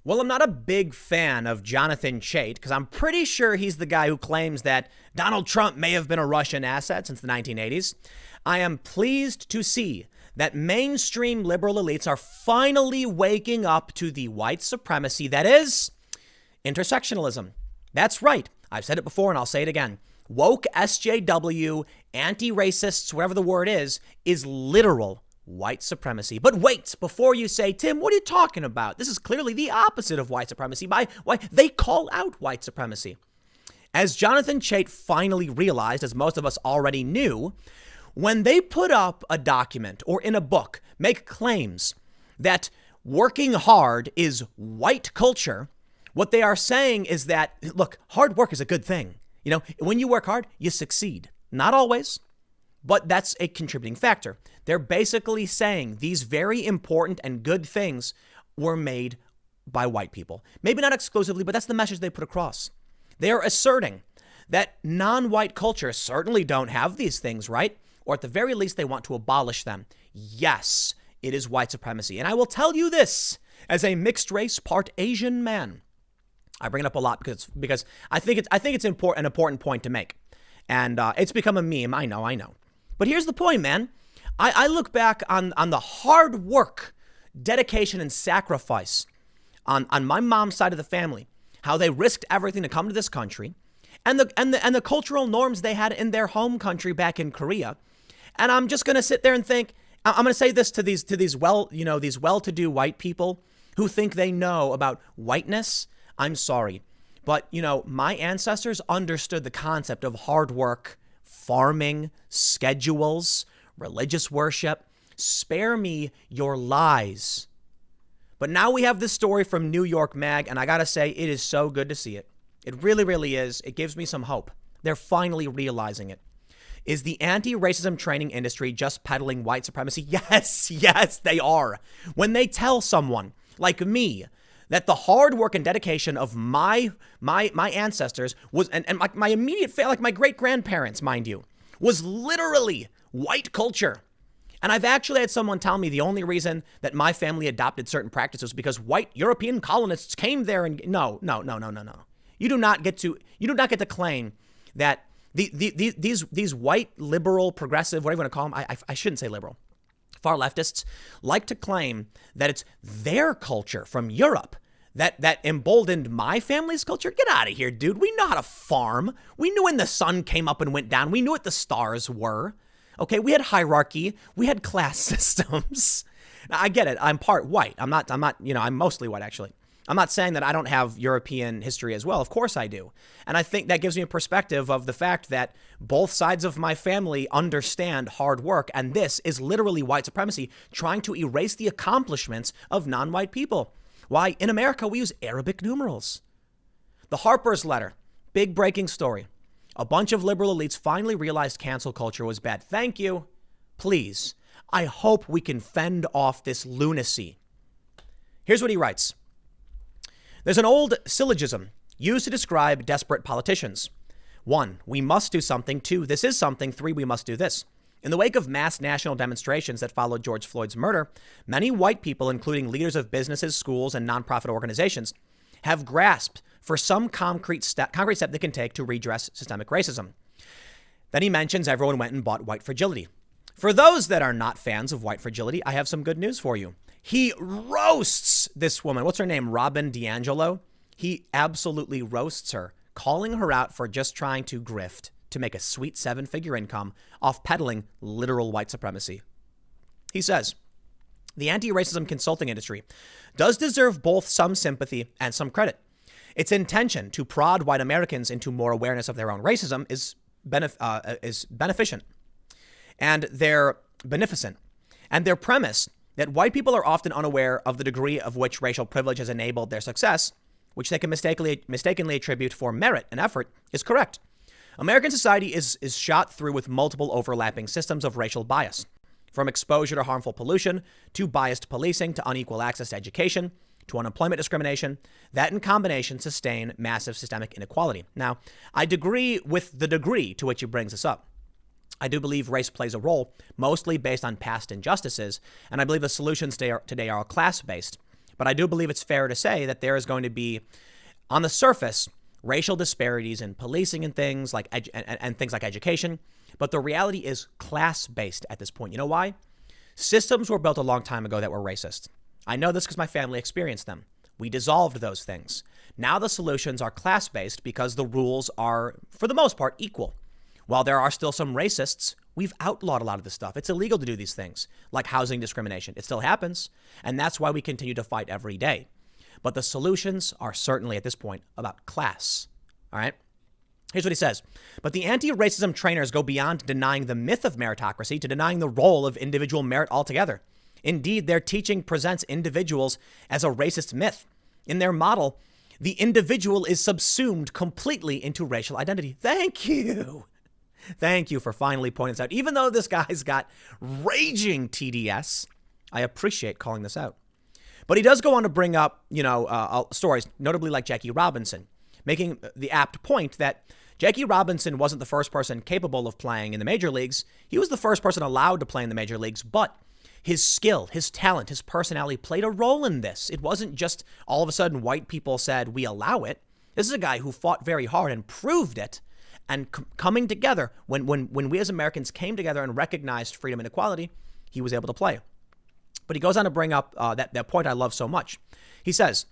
Well, I'm not a big fan of Jonathan Chait because I'm pretty sure he's the guy who claims that Donald Trump may have been a Russian asset since the 1980s. I am pleased to see that mainstream liberal elites are finally waking up to the white supremacy that is intersectionalism. That's right. I've said it before and I'll say it again. Woke SJW, anti-racists, whatever the word is literal white supremacy. But wait, before you say, Tim, what are you talking about? This is clearly the opposite of white supremacy. Why they call out white supremacy. As Jonathan Chait finally realized, as most of us already knew, when they put up a document or in a book, make claims that working hard is white culture, what they are saying is that, look, hard work is a good thing. You know, when you work hard, you succeed. Not always, but that's a contributing factor. They're basically saying these very important and good things were made by white people. Maybe not exclusively, but that's the message they put across. They are asserting that non-white cultures certainly don't have these things, right? Or at the very least, they want to abolish them. Yes, it is white supremacy. And I will tell you this, as a mixed race, part Asian man. I bring it up a lot because I think it's an important point to make. And it's become a meme. I know. But here's the point, man. I look back on the hard work, dedication, and sacrifice on my mom's side of the family, how they risked everything to come to this country, and the cultural norms they had in their home country back in Korea. And I'm just gonna sit there and think, I'm gonna say this to these well-to-do white people who think they know about whiteness. I'm sorry, but my ancestors understood the concept of hard work, farming, schedules, religious worship. Spare me your lies. But now we have this story from New York Mag, and I gotta say, it is so good to see it. It really, really is. It gives me some hope. They're finally realizing it. Is the anti-racism training industry just peddling white supremacy? Yes, they are. When they tell someone like me that the hard work and dedication of my ancestors was, and my immediate family, like my great-grandparents, mind you, was literally white culture. And I've actually had someone tell me the only reason that my family adopted certain practices was because white European colonists came there and no. You do not get to claim that these white liberal progressive, whatever you want to call them, I shouldn't say liberal, far leftists like to claim that it's their culture from Europe that emboldened my family's culture. Get out of here, dude. We know how to farm. We knew when the sun came up and went down. We knew what the stars were. Okay, we had hierarchy. We had class systems. Now, I get it. I'm part white. I'm mostly white, actually. I'm not saying that I don't have European history as well. Of course I do. And I think that gives me a perspective of the fact that both sides of my family understand hard work. And this is literally white supremacy trying to erase the accomplishments of non-white people. Why? In America, we use Arabic numerals. The Harper's letter, big breaking story. A bunch of liberal elites finally realized cancel culture was bad. Thank you. Please. I hope we can fend off this lunacy. Here's what he writes. There's an old syllogism used to describe desperate politicians. 1, we must do something. 2, this is something. 3, we must do this. In the wake of mass national demonstrations that followed George Floyd's murder, many white people, including leaders of businesses, schools, and nonprofit organizations, have grasped for some concrete step they can take to redress systemic racism. Then he mentions everyone went and bought white fragility. For those that are not fans of white fragility, I have some good news for you. He roasts this woman. What's her name? Robin DiAngelo. He absolutely roasts her, calling her out for just trying to grift to make a sweet 7-figure income off peddling literal white supremacy. He says, the anti-racism consulting industry does deserve both some sympathy and some credit. Its intention to prod white Americans into more awareness of their own racism is beneficent, and they're beneficent. And their premise that white people are often unaware of the degree of which racial privilege has enabled their success, which they can mistakenly attribute for merit and effort, is correct. American society is shot through with multiple overlapping systems of racial bias, from exposure to harmful pollution, to biased policing, to unequal access to education, to unemployment discrimination, that in combination sustain massive systemic inequality. Now, I agree with the degree to which he brings this up. I do believe race plays a role, mostly based on past injustices, and I believe the solutions today are class-based. But I do believe it's fair to say that there is going to be, on the surface, racial disparities in policing and things like and things like education. But the reality is class-based at this point. You know why? Systems were built a long time ago that were racist. I know this because my family experienced them. We dissolved those things. Now the solutions are class-based because the rules are, for the most part, equal. While there are still some racists, we've outlawed a lot of this stuff. It's illegal to do these things, like housing discrimination. It still happens, and that's why we continue to fight every day. But the solutions are certainly, at this point, about class. All right? Here's what he says. But the anti-racism trainers go beyond denying the myth of meritocracy to denying the role of individual merit altogether. Indeed, their teaching presents individuals as a racist myth. In their model, the individual is subsumed completely into racial identity. Thank you. Thank you for finally pointing this out. Even though this guy's got raging TDS, I appreciate calling this out. But he does go on to bring up, stories, notably like Jackie Robinson, making the apt point that Jackie Robinson wasn't the first person capable of playing in the major leagues. He was the first person allowed to play in the major leagues, but his skill, his talent, his personality played a role in this. It wasn't just all of a sudden white people said, we allow it. This is a guy who fought very hard and proved it. And coming together, when we as Americans came together and recognized freedom and equality, he was able to play. But he goes on to bring up that point I love so much. He says,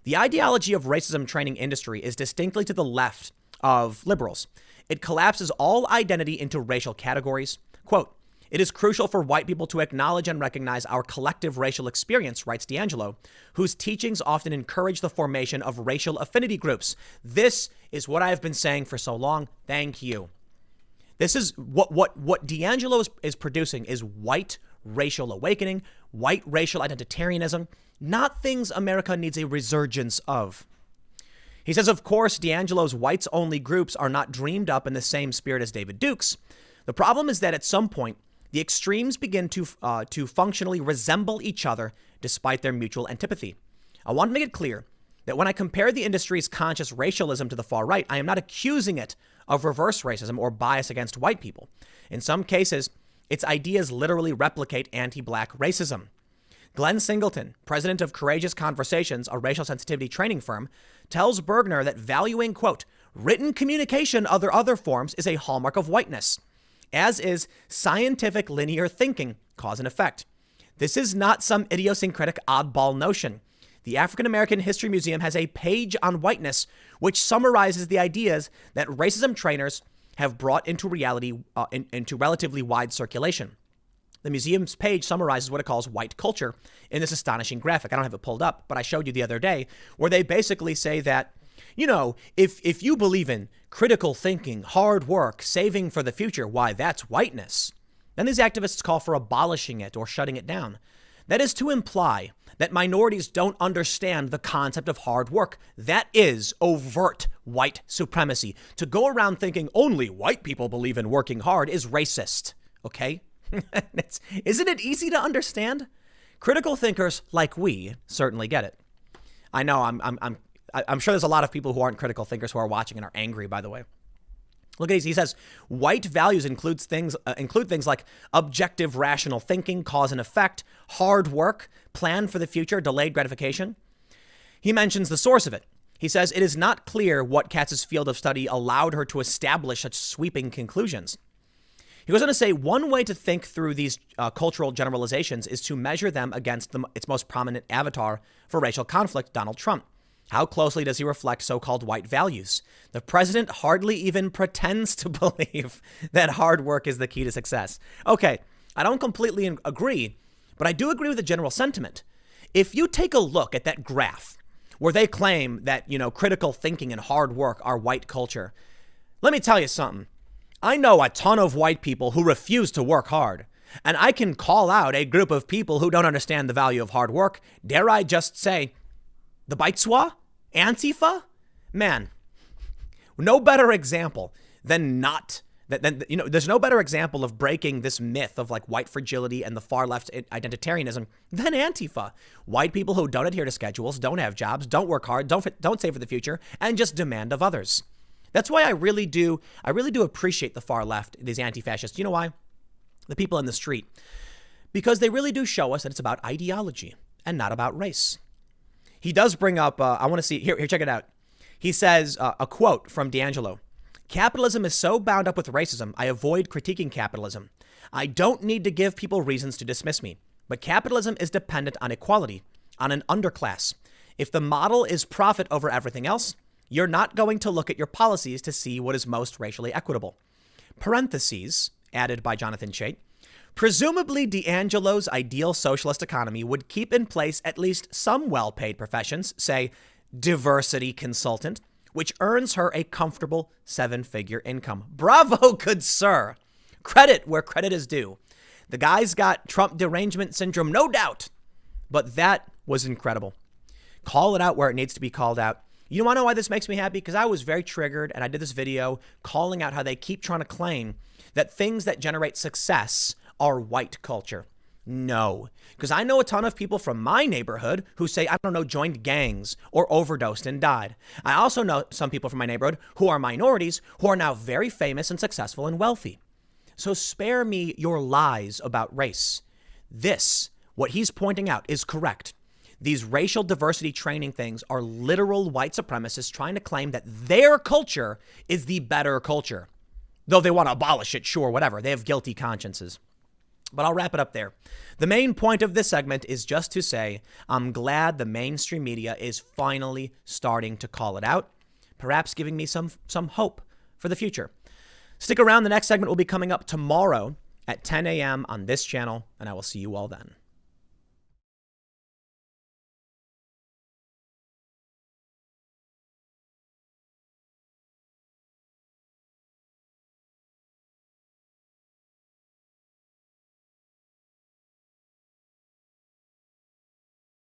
the ideology of racism training industry is distinctly to the left of liberals. It collapses all identity into racial categories. Quote, it is crucial for white people to acknowledge and recognize our collective racial experience, writes D'Angelo, whose teachings often encourage the formation of racial affinity groups. This is what I've been saying for so long. Thank you. This is what D'Angelo is producing is white racial awakening, white racial identitarianism, not things America needs a resurgence of. He says, of course, D'Angelo's whites-only groups are not dreamed up in the same spirit as David Duke's. The problem is that at some point, the extremes begin to functionally resemble each other despite their mutual antipathy. I want to make it clear that when I compare the industry's conscious racialism to the far right, I am not accusing it of reverse racism or bias against white people. In some cases, its ideas literally replicate anti-black racism. Glenn Singleton, president of Courageous Conversations, a racial sensitivity training firm, tells Bergner that valuing, quote, written communication other forms is a hallmark of whiteness, as is scientific linear thinking, cause and effect. This is not some idiosyncratic oddball notion. The African American History Museum has a page on whiteness, which summarizes the ideas that racism trainers have brought into reality, into relatively wide circulation. The museum's page summarizes what it calls white culture in this astonishing graphic. I don't have it pulled up, but I showed you the other day, where they basically say that, if you believe in critical thinking, hard work, saving for the future, why, that's whiteness. Then these activists call for abolishing it or shutting it down. That is to imply that minorities don't understand the concept of hard work. That is overt white supremacy. To go around thinking only white people believe in working hard is racist, okay? Isn't it easy to understand? Critical thinkers like we certainly get it. I know I'm sure there's a lot of people who aren't critical thinkers who are watching and are angry, by the way. Look at these. He says, white values include things like objective rational thinking, cause and effect, hard work, plan for the future, delayed gratification. He mentions the source of it. He says, it is not clear what Katz's field of study allowed her to establish such sweeping conclusions. He goes on to say, one way to think through these cultural generalizations is to measure them against its most prominent avatar for racial conflict, Donald Trump. How closely does he reflect so-called white values? The president hardly even pretends to believe that hard work is the key to success. Okay, I don't completely agree, but I do agree with the general sentiment. If you take a look at that graph where they claim that, critical thinking and hard work are white culture, let me tell you something. I know a ton of white people who refuse to work hard, and I can call out a group of people who don't understand the value of hard work. Dare I just say, the Baitswa? Antifa? Man, no better example than there's no better example of breaking this myth of like white fragility and the far left identitarianism than Antifa. White people who don't adhere to schedules, don't have jobs, don't work hard, don't save for the future, and just demand of others. That's why I really do appreciate the far left, these anti-fascists. You know why? The people in the street. Because they really do show us that it's about ideology and not about race. He does bring up, I want to see, here, check it out. He says, a quote from D'Angelo. Capitalism is so bound up with racism, I avoid critiquing capitalism. I don't need to give people reasons to dismiss me. But capitalism is dependent on equality, on an underclass. If the model is profit over everything else, you're not going to look at your policies to see what is most racially equitable. Parentheses, added by Jonathan Chait. Presumably, D'Angelo's ideal socialist economy would keep in place at least some well-paid professions, say diversity consultant, which earns her a comfortable 7-figure income. Bravo, good sir. Credit where credit is due. The guy's got Trump derangement syndrome, no doubt. But that was incredible. Call it out where it needs to be called out. You want to know why this makes me happy? Because I was very triggered, and I did this video calling out how they keep trying to claim that things that generate success are white culture. No, because I know a ton of people from my neighborhood who say, I don't know, joined gangs or overdosed and died. I also know some people from my neighborhood who are minorities who are now very famous and successful and wealthy. So spare me your lies about race. This, what he's pointing out, is correct. These racial diversity training things are literal white supremacists trying to claim that their culture is the better culture. Though they want to abolish it, sure, whatever. They have guilty consciences. But I'll wrap it up there. The main point of this segment is just to say, I'm glad the mainstream media is finally starting to call it out, perhaps giving me some hope for the future. Stick around. The next segment will be coming up tomorrow at 10 a.m. on this channel, and I will see you all then.